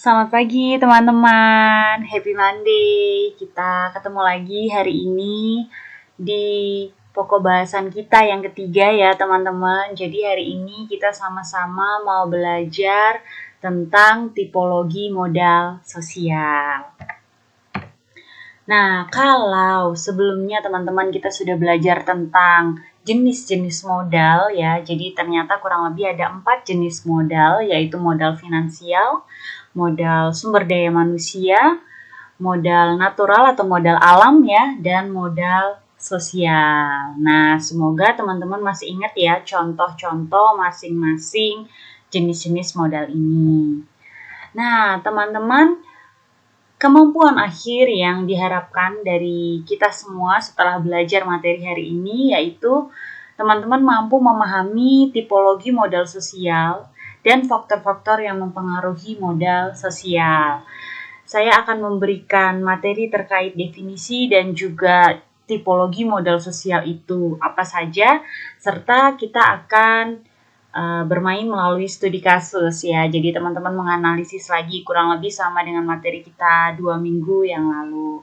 Selamat pagi teman-teman, happy Monday. Kita ketemu lagi hari ini di pokok bahasan kita yang ketiga ya teman-teman. Jadi hari ini kita sama-sama mau belajar tentang tipologi modal sosial. Nah, kalau sebelumnya teman-teman kita sudah belajar tentang jenis-jenis modal ya, jadi ternyata kurang lebih ada 4 jenis modal, yaitu modal finansial, modal sumber daya manusia, modal natural atau modal alam ya, dan modal sosial. Nah, semoga teman-teman masih ingat ya contoh-contoh masing-masing jenis-jenis modal ini. Nah, teman-teman, kemampuan akhir yang diharapkan dari kita semua setelah belajar materi hari ini yaitu teman-teman mampu memahami tipologi modal sosial dan faktor-faktor yang mempengaruhi modal sosial. Saya akan memberikan materi terkait definisi dan juga tipologi modal sosial itu apa saja, serta kita akan bermain melalui studi kasus ya. Jadi teman-teman menganalisis lagi kurang lebih sama dengan materi kita 2 minggu yang lalu.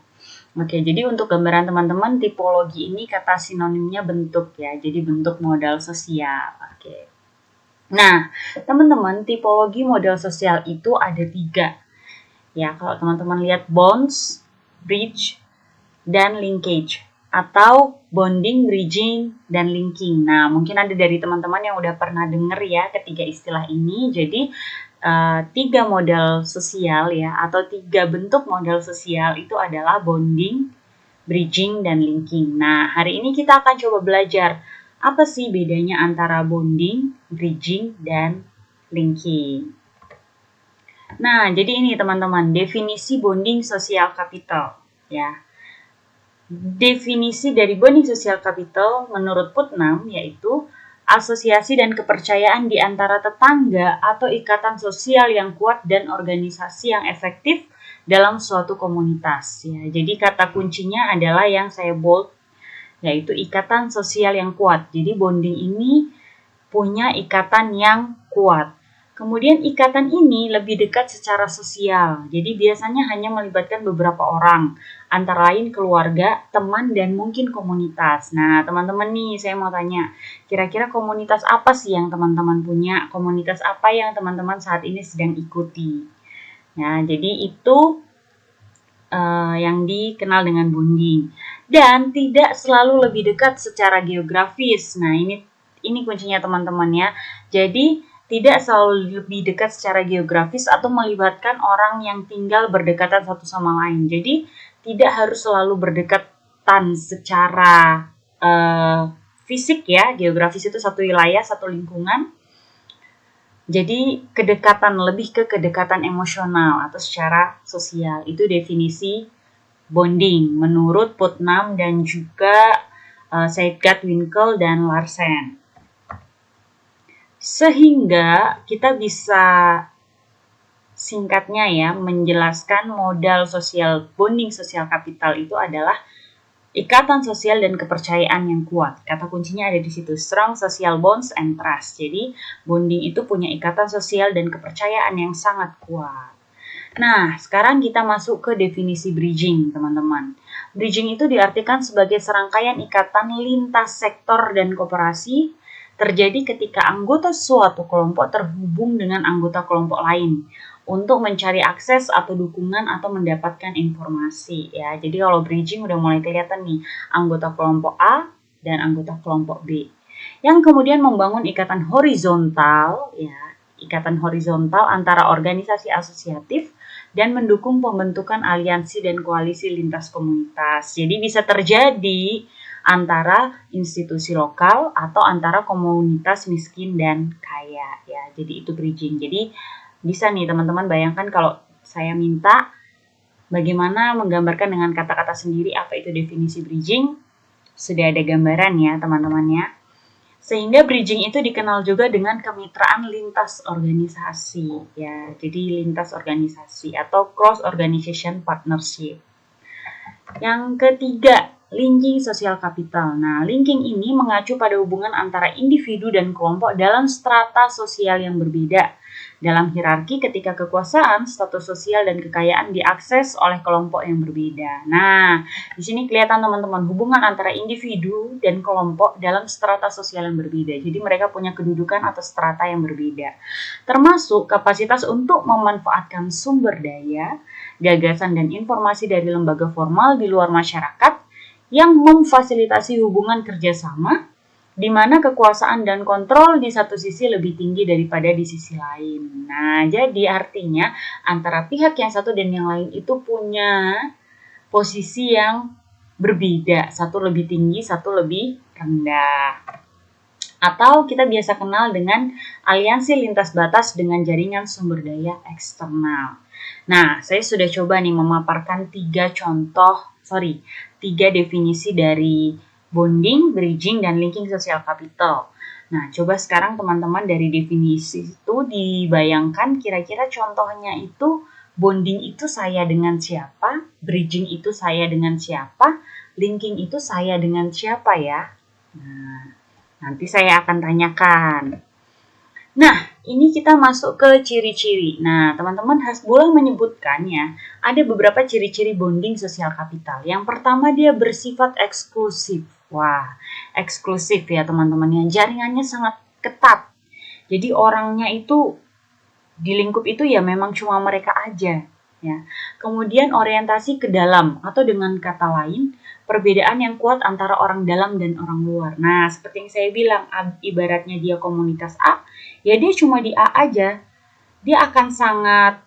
Oke, jadi untuk gambaran teman-teman, tipologi ini kata sinonimnya bentuk ya. Jadi bentuk modal sosial. Oke. Nah, teman-teman, tipologi modal sosial itu ada 3. Ya, kalau teman-teman lihat bonds, bridge, dan linkage atau bonding, bridging, dan linking. Nah, mungkin ada dari teman-teman yang udah pernah dengar ya ketiga istilah ini. Jadi, 3 modal sosial ya, atau 3 bentuk modal sosial itu adalah bonding, bridging, dan linking. Nah, hari ini kita akan coba belajar apa sih bedanya antara bonding, bridging, dan linking. Nah, jadi ini teman-teman, definisi bonding sosial capital ya. Definisi dari bonding sosial capital menurut Putnam yaitu asosiasi dan kepercayaan di antara tetangga atau ikatan sosial yang kuat dan organisasi yang efektif dalam suatu komunitas. Ya, jadi kata kuncinya adalah yang saya bold, yaitu ikatan sosial yang kuat. Jadi bonding ini punya ikatan yang kuat. Kemudian ikatan ini lebih dekat secara sosial, jadi biasanya hanya melibatkan beberapa orang, antara lain keluarga, teman, dan mungkin komunitas. Nah, teman-teman nih, saya mau tanya, kira-kira komunitas apa sih yang teman-teman punya? Komunitas apa yang teman-teman saat ini sedang ikuti? Nah, jadi itu yang dikenal dengan bonding. Dan tidak selalu lebih dekat secara geografis. Nah, ini kuncinya teman-teman ya. Jadi, tidak selalu lebih dekat secara geografis atau melibatkan orang yang tinggal berdekatan satu sama lain. Jadi, tidak harus selalu berdekatan secara fisik ya. Geografis itu satu wilayah, satu lingkungan. Jadi, lebih ke kedekatan emosional atau secara sosial. Itu definisi bonding menurut Putnam dan juga Seidgard, Winkel, dan Larsen. Sehingga kita bisa singkatnya ya menjelaskan modal sosial, bonding sosial kapital itu adalah ikatan sosial dan kepercayaan yang kuat. Kata kuncinya ada di situ, strong social bonds and trust. Jadi bonding itu punya ikatan sosial dan kepercayaan yang sangat kuat. Nah, sekarang kita masuk ke definisi bridging, teman-teman. Bridging itu diartikan sebagai serangkaian ikatan lintas sektor dan koperasi terjadi ketika anggota suatu kelompok terhubung dengan anggota kelompok lain untuk mencari akses atau dukungan atau mendapatkan informasi ya. Jadi kalau bridging udah mulai kelihatan nih, anggota kelompok A dan anggota kelompok B. Yang kemudian membangun ikatan horizontal ya, ikatan horizontal antara organisasi asosiatif dan mendukung pembentukan aliansi dan koalisi lintas komunitas. Jadi bisa terjadi antara institusi lokal atau antara komunitas miskin dan kaya ya. Jadi itu bridging. Jadi bisa nih teman-teman bayangkan kalau saya minta bagaimana menggambarkan dengan kata-kata sendiri apa itu definisi bridging. Sudah ada gambaran ya teman-teman ya. Sehingga bridging itu dikenal juga dengan kemitraan lintas organisasi ya. Jadi lintas organisasi atau cross organization partnership. Yang ketiga, linking sosial kapital. Nah, linking ini mengacu pada hubungan antara individu dan kelompok dalam strata sosial yang berbeda Dalam hierarki, ketika kekuasaan, status sosial, dan kekayaan diakses oleh kelompok yang berbeda. Nah, di sini kelihatan teman-teman hubungan antara individu dan kelompok dalam strata sosial yang berbeda. Jadi mereka punya kedudukan atau strata yang berbeda. Termasuk kapasitas untuk memanfaatkan sumber daya, gagasan, dan informasi dari lembaga formal di luar masyarakat yang memfasilitasi hubungan kerjasama di mana kekuasaan dan kontrol di satu sisi lebih tinggi daripada di sisi lain. Nah, jadi artinya antara pihak yang satu dan yang lain itu punya posisi yang berbeda. Satu lebih tinggi, satu lebih rendah. Atau kita biasa kenal dengan aliansi lintas batas dengan jaringan sumber daya eksternal. Nah, saya sudah coba nih memaparkan tiga definisi dari bonding, bridging, dan linking sosial capital. Nah, coba sekarang teman-teman dari definisi itu dibayangkan kira-kira contohnya itu bonding itu saya dengan siapa, bridging itu saya dengan siapa, linking itu saya dengan siapa ya. Nah, nanti saya akan tanyakan. Nah, ini kita masuk ke ciri-ciri. Nah, teman-teman Hasbullah menyebutkan ya, ada beberapa ciri-ciri bonding sosial kapital. Yang pertama, dia bersifat eksklusif. Wah, eksklusif ya teman-teman ya. Jaringannya sangat ketat. Jadi orangnya itu di lingkup itu ya memang cuma mereka aja. Ya. Kemudian orientasi ke dalam atau dengan kata lain, perbedaan yang kuat antara orang dalam dan orang luar. Nah, seperti yang saya bilang, ibaratnya dia komunitas A, ya dia cuma di A aja. Dia akan sangat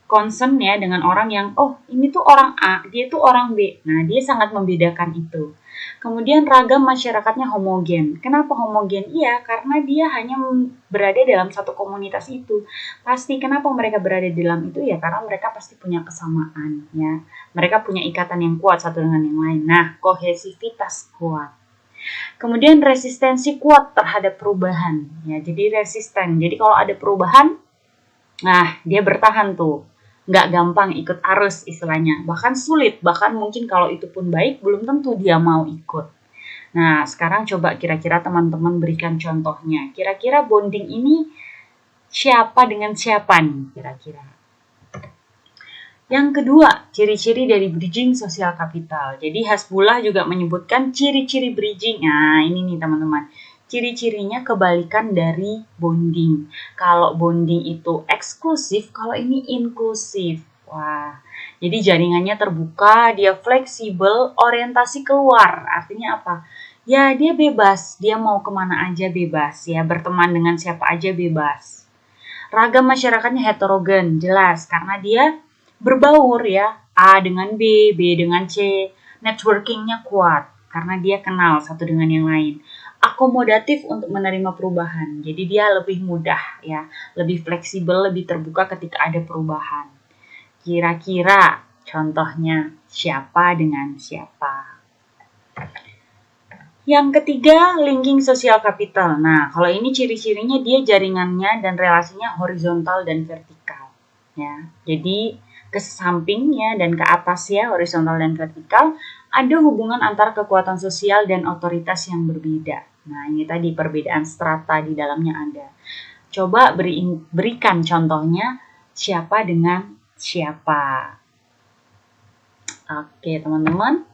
concern ya dengan orang yang, oh ini tuh orang A, dia tuh orang B. Nah, dia sangat membedakan itu. Kemudian ragam masyarakatnya homogen. Kenapa homogen? Iya, karena dia hanya berada dalam satu komunitas itu. Pasti kenapa mereka berada di dalam itu ya karena mereka pasti punya kesamaan ya. Mereka punya ikatan yang kuat satu dengan yang lain. Nah, kohesivitas kuat. Kemudian resistensi kuat terhadap perubahan ya. Jadi resisten. Jadi kalau ada perubahan, nah dia bertahan tuh. Nggak gampang ikut arus istilahnya. Bahkan sulit, bahkan mungkin kalau itu pun baik, belum tentu dia mau ikut. Nah, sekarang coba kira-kira teman-teman berikan contohnya. Kira-kira bonding ini siapa dengan siapa nih kira-kira? Yang kedua, ciri-ciri dari bridging sosial kapital. Jadi Hasbullah juga menyebutkan ciri-ciri bridging. Nah, ini nih teman-teman. Ciri-cirinya kebalikan dari bonding. Kalau bonding itu eksklusif, kalau ini inklusif. Wah, jadi jaringannya terbuka, dia fleksibel, orientasi keluar. Artinya apa? Ya, dia bebas. Dia mau kemana aja bebas. Ya, berteman dengan siapa aja bebas. Ragam masyarakatnya heterogen, jelas. Karena dia berbaur ya. A dengan B, B dengan C. Networkingnya kuat. Karena dia kenal satu dengan yang lain. Akomodatif untuk menerima perubahan. Jadi dia lebih mudah ya, lebih fleksibel, lebih terbuka ketika ada perubahan. Kira-kira contohnya siapa dengan siapa? Yang ketiga, linking sosial capital. Nah, kalau ini ciri-cirinya dia jaringannya dan relasinya horizontal dan vertikal. Ya, jadi ke sampingnya dan ke atas ya, horizontal dan vertikal, ada hubungan antara kekuatan sosial dan otoritas yang berbeda. Nah, ini tadi perbedaan strata di dalamnya ada. Coba berikan contohnya siapa dengan siapa. Oke, teman-teman.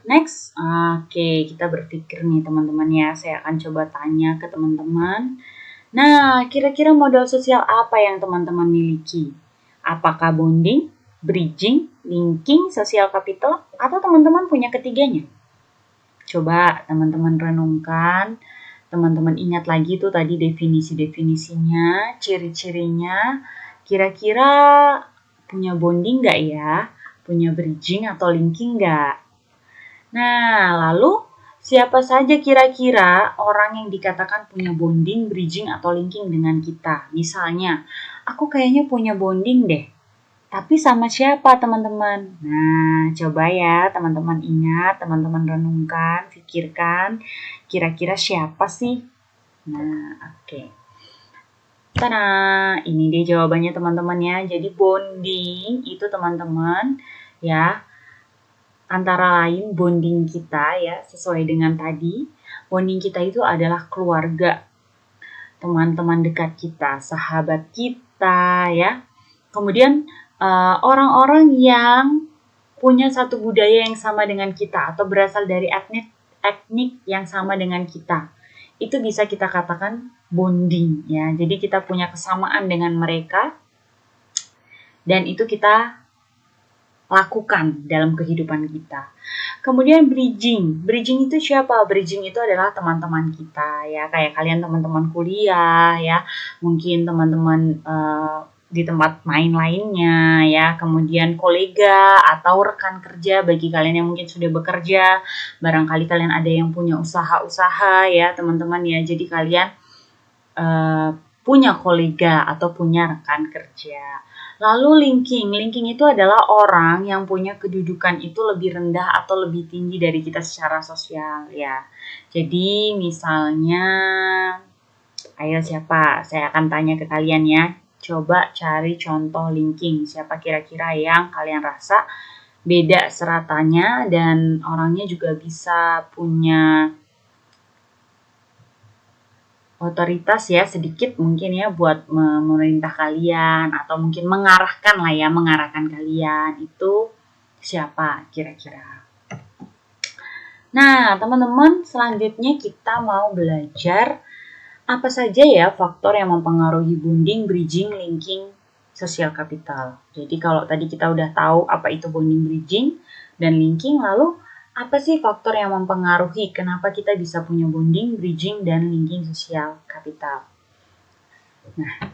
Next. Oke, kita berpikir nih teman-teman ya. Saya akan coba tanya ke teman-teman. Nah, kira-kira modal sosial apa yang teman-teman miliki? Apakah bonding, bridging, linking, sosial capital, atau teman-teman punya ketiganya? Coba teman-teman renungkan, teman-teman ingat lagi tuh tadi definisi-definisinya, ciri-cirinya, kira-kira punya bonding nggak ya? Punya bridging atau linking nggak? Nah, lalu siapa saja kira-kira orang yang dikatakan punya bonding, bridging, atau linking dengan kita? Misalnya, aku kayaknya punya bonding deh. Tapi sama siapa teman-teman? Nah, coba ya teman-teman ingat, teman-teman renungkan, pikirkan, kira-kira siapa sih? Nah, oke. Tada, ini dia jawabannya teman-teman ya. Jadi bonding itu teman-teman ya, antara lain bonding kita ya, sesuai dengan tadi. Bonding kita itu adalah keluarga, teman-teman dekat kita, sahabat kita, kita ya. Kemudian orang-orang yang punya satu budaya yang sama dengan kita atau berasal dari etnik yang sama dengan kita, itu bisa kita katakan bonding ya. Jadi kita punya kesamaan dengan mereka dan itu kita lakukan dalam kehidupan kita. Kemudian bridging itu siapa? Bridging itu adalah teman-teman kita ya, kayak kalian teman-teman kuliah ya, mungkin teman-teman di tempat main lainnya ya, kemudian kolega atau rekan kerja bagi kalian yang mungkin sudah bekerja, barangkali kalian ada yang punya usaha-usaha ya teman-teman ya, jadi kalian punya kolega atau punya rekan kerja. Lalu linking itu adalah orang yang punya kedudukan itu lebih rendah atau lebih tinggi dari kita secara sosial ya. Jadi misalnya, ayo siapa? Saya akan tanya ke kalian ya. Coba cari contoh linking. Siapa kira-kira yang kalian rasa beda seratanya dan orangnya juga bisa punya otoritas ya sedikit mungkin ya buat memerintah kalian atau mungkin mengarahkan kalian itu siapa kira-kira. Nah teman-teman, selanjutnya kita mau belajar apa saja ya faktor yang mempengaruhi bonding, bridging, linking, sosial kapital. Jadi kalau tadi kita udah tahu apa itu bonding, bridging, dan linking, lalu apa sih faktor yang mempengaruhi kenapa kita bisa punya bonding, bridging, dan linking sosial kapital? Nah,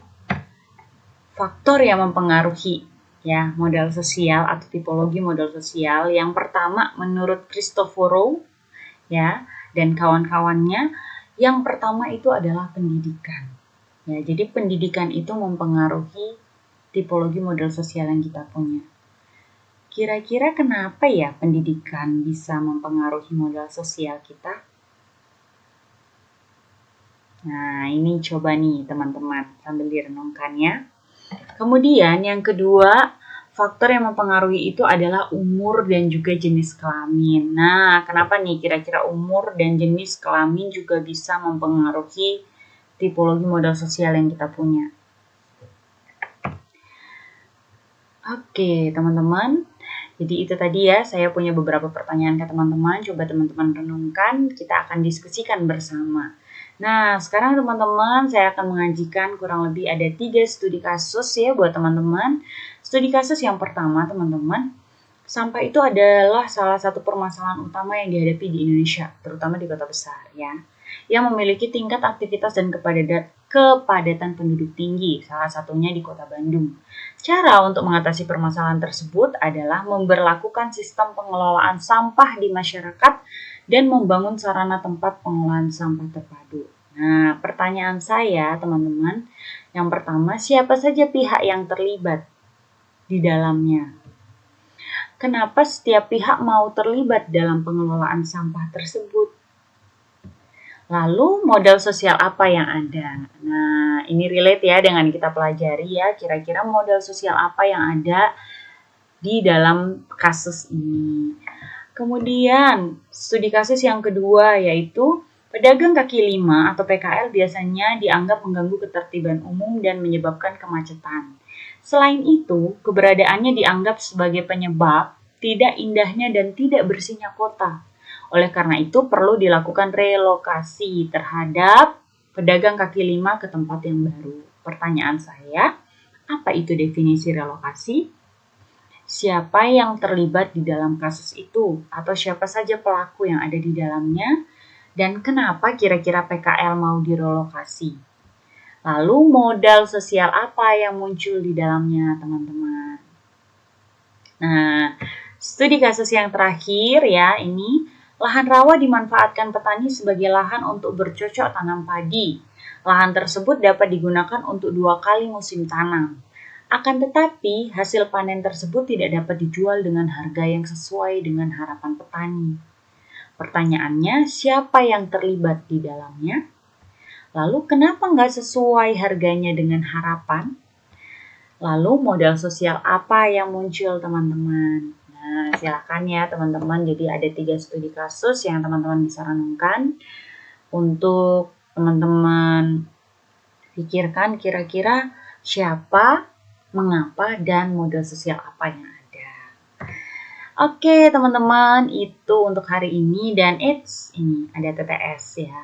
faktor yang mempengaruhi ya modal sosial atau tipologi modal sosial yang pertama menurut Cristoforo ya dan kawan-kawannya, yang pertama itu adalah pendidikan. Ya, jadi pendidikan itu mempengaruhi tipologi modal sosial yang kita punya. Kira-kira kenapa ya pendidikan bisa mempengaruhi modal sosial kita? Nah, ini coba nih teman-teman sambil direnungkan ya. Kemudian yang kedua, faktor yang mempengaruhi itu adalah umur dan juga jenis kelamin. Nah, kenapa nih kira-kira umur dan jenis kelamin juga bisa mempengaruhi tipologi modal sosial yang kita punya? Oke, teman-teman. Jadi itu tadi ya, saya punya beberapa pertanyaan ke teman-teman. Coba teman-teman renungkan, kita akan diskusikan bersama. Nah, sekarang teman-teman, saya akan mengajikan kurang lebih ada 3 studi kasus ya buat teman-teman. Studi kasus yang pertama, teman-teman, sampah itu adalah salah satu permasalahan utama yang dihadapi di Indonesia, terutama di kota besar ya, yang memiliki tingkat aktivitas dan kepadatan penduduk tinggi, salah satunya di kota Bandung. Cara untuk mengatasi permasalahan tersebut adalah memberlakukan sistem pengelolaan sampah di masyarakat dan membangun sarana tempat pengolahan sampah terpadu. Nah, pertanyaan saya, teman-teman, yang pertama, siapa saja pihak yang terlibat di dalamnya? Kenapa setiap pihak mau terlibat dalam pengelolaan sampah tersebut? Lalu modal sosial apa yang ada? Nah, ini relate ya dengan kita pelajari ya, kira-kira modal sosial apa yang ada di dalam kasus ini. Kemudian, studi kasus yang kedua yaitu pedagang kaki lima atau PKL biasanya dianggap mengganggu ketertiban umum dan menyebabkan kemacetan. Selain itu, keberadaannya dianggap sebagai penyebab tidak indahnya dan tidak bersihnya kota. Oleh karena itu, perlu dilakukan relokasi terhadap pedagang kaki lima ke tempat yang baru. Pertanyaan saya, apa itu definisi relokasi? Siapa yang terlibat di dalam kasus itu? Atau siapa saja pelaku yang ada di dalamnya? Dan kenapa kira-kira PKL mau direlokasi? Lalu modal sosial apa yang muncul di dalamnya, teman-teman? Nah, studi kasus yang terakhir ya, ini lahan rawa dimanfaatkan petani sebagai lahan untuk bercocok tanam padi. Lahan tersebut dapat digunakan untuk 2 kali musim tanam. Akan tetapi, hasil panen tersebut tidak dapat dijual dengan harga yang sesuai dengan harapan petani. Pertanyaannya, siapa yang terlibat di dalamnya? Lalu, kenapa nggak sesuai harganya dengan harapan? Lalu, modal sosial apa yang muncul, teman-teman? Nah, silakan ya teman-teman. Jadi ada 3 studi kasus yang teman-teman bisa renungkan untuk teman-teman pikirkan kira-kira siapa, mengapa, dan model sosial apa yang ada. Oke teman-teman, itu untuk hari ini, dan ini ada TTS ya.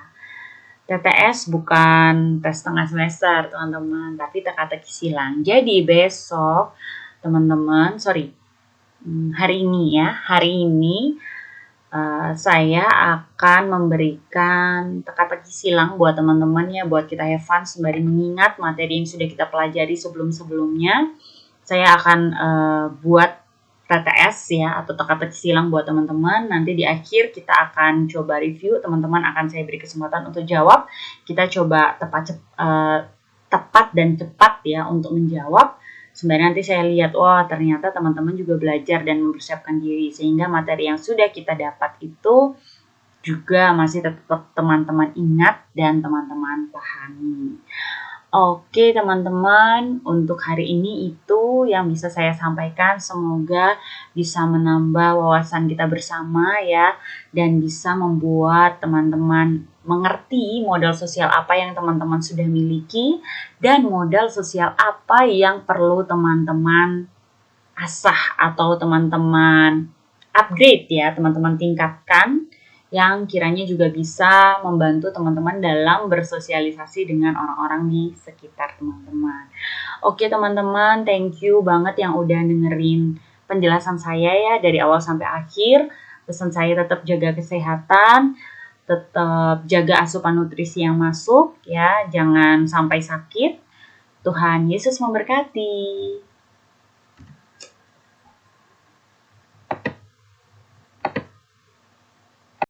TTS bukan tes tengah semester teman-teman, tapi teka-teki silang. Jadi besok teman-teman, hari ini saya akan memberikan teka-teki silang buat teman-teman ya, buat kita have fun sembari mengingat materi yang sudah kita pelajari sebelum-sebelumnya. Saya akan buat TTS ya, atau teka-teki silang buat teman-teman. Nanti di akhir kita akan coba review, teman-teman akan saya beri kesempatan untuk jawab. Kita coba tepat dan cepat ya untuk menjawab. Sebenarnya nanti saya lihat, wah ternyata teman-teman juga belajar dan mempersiapkan diri, sehingga materi yang sudah kita dapat itu juga masih tetap teman-teman ingat dan teman-teman pahami. Oke teman-teman, untuk hari ini itu yang bisa saya sampaikan. Semoga bisa menambah wawasan kita bersama ya, dan bisa membuat teman-teman mengerti modal sosial apa yang teman-teman sudah miliki, dan modal sosial apa yang perlu teman-teman asah atau teman-teman upgrade ya, teman-teman tingkatkan, yang kiranya juga bisa membantu teman-teman dalam bersosialisasi dengan orang-orang di sekitar teman-teman. Oke teman-teman, thank you banget yang udah dengerin penjelasan saya ya dari awal sampai akhir. Pesan saya tetap jaga kesehatan, tetap jaga asupan nutrisi yang masuk ya, jangan sampai sakit. Tuhan Yesus memberkati.